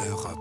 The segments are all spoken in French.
Europe.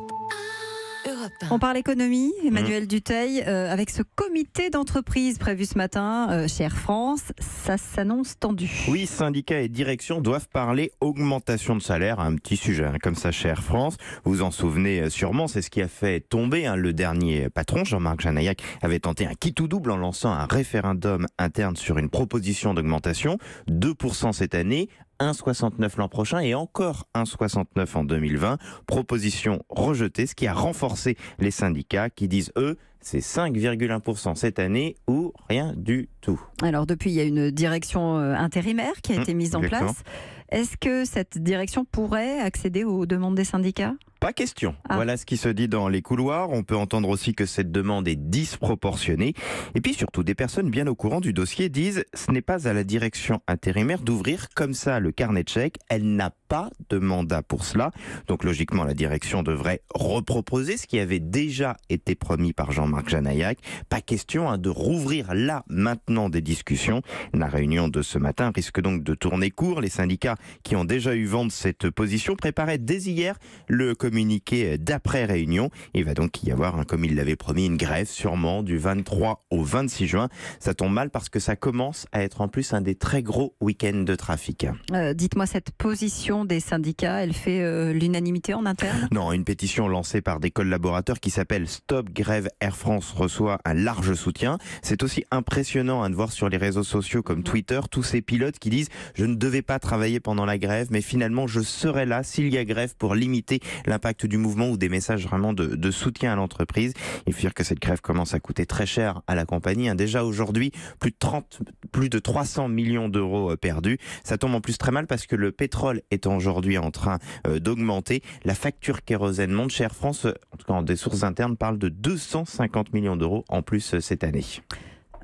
On parle économie, Emmanuel Dutheil, avec ce comité d'entreprise prévu ce matin chez Air France, ça s'annonce tendu. Oui, syndicats et direction doivent parler augmentation de salaire, un petit sujet comme ça chez Air France. Vous vous en souvenez sûrement, c'est ce qui a fait tomber le dernier patron, Jean-Marc Janaillac, avait tenté un qui tout double en lançant un référendum interne sur une proposition d'augmentation, 2% cette année, 1,69 l'an prochain et encore 1,69 en 2020. Proposition rejetée, ce qui a renforcé les syndicats qui disent, eux, c'est 5,1% cette année ou rien du tout. Alors depuis, il y a une direction intérimaire qui a été mise en exactement. place. Est-ce que cette direction pourrait accéder aux demandes des syndicats ? Pas question. Voilà ce qui se dit dans les couloirs. On peut entendre aussi que cette demande est disproportionnée. Et puis surtout, des personnes bien au courant du dossier disent ce n'est pas à la direction intérimaire d'ouvrir comme ça le carnet de chèques. Elle n'a pas de mandat pour cela. Donc logiquement, la direction devrait reproposer ce qui avait déjà été promis par Jean-Marc Janaillac. Pas question de rouvrir là, maintenant, des discussions. La réunion de ce matin risque donc de tourner court. Les syndicats qui ont déjà eu vent de cette position préparaient dès hier le communiqué d'après-réunion. Il va donc y avoir, comme il l'avait promis, une grève sûrement du 23 au 26 juin. Ça tombe mal parce que ça commence à être en plus un des très gros week-ends de trafic. Dites-moi, cette position des syndicats, elle fait l'unanimité en interne ? Non, une pétition lancée par des collaborateurs qui s'appelle Stop Grève Air France reçoit un large soutien. C'est aussi impressionnant de voir sur les réseaux sociaux comme Twitter tous ces pilotes qui disent « Je ne devais pas travailler pendant la grève, mais finalement je serai là s'il y a grève pour limiter l'impact du mouvement » ou des messages vraiment de soutien à l'entreprise. Il faut dire que cette grève commence à coûter très cher à la compagnie. Déjà aujourd'hui, plus de 300 millions d'euros perdus. Ça tombe en plus très mal parce que le pétrole est aujourd'hui en train d'augmenter. La facture kérosène monte chez Air France, en tout cas des sources internes, parlent de 250 millions d'euros en plus cette année.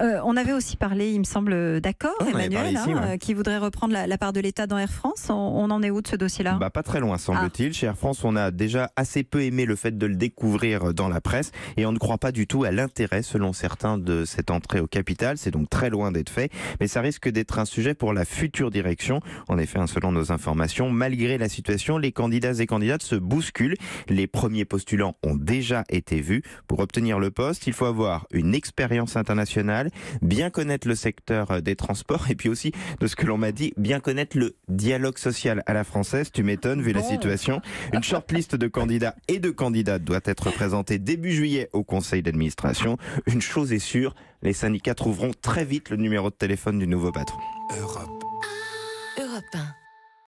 On avait aussi parlé, il me semble, d'accord, Emmanuel, ici, qui voudrait reprendre la part de l'État dans Air France. On en est où de ce dossier-là ? Pas très loin, semble-t-il. Chez Air France, on a déjà assez peu aimé le fait de le découvrir dans la presse et on ne croit pas du tout à l'intérêt, selon certains, de cette entrée au capital. C'est donc très loin d'être fait, mais ça risque d'être un sujet pour la future direction. En effet, selon nos informations, malgré la situation, les candidats et candidates se bousculent. Les premiers postulants ont déjà été vus. Pour obtenir le poste, il faut avoir une expérience internationale, bien connaître le secteur des transports et puis aussi, de ce que l'on m'a dit, bien connaître le dialogue social à la française. Tu m'étonnes vu la situation. Une shortlist de candidats et de candidates doit être présentée début juillet au conseil d'administration. Une chose est sûre, les syndicats trouveront très vite le numéro de téléphone du nouveau patron. Europe. Europe 1.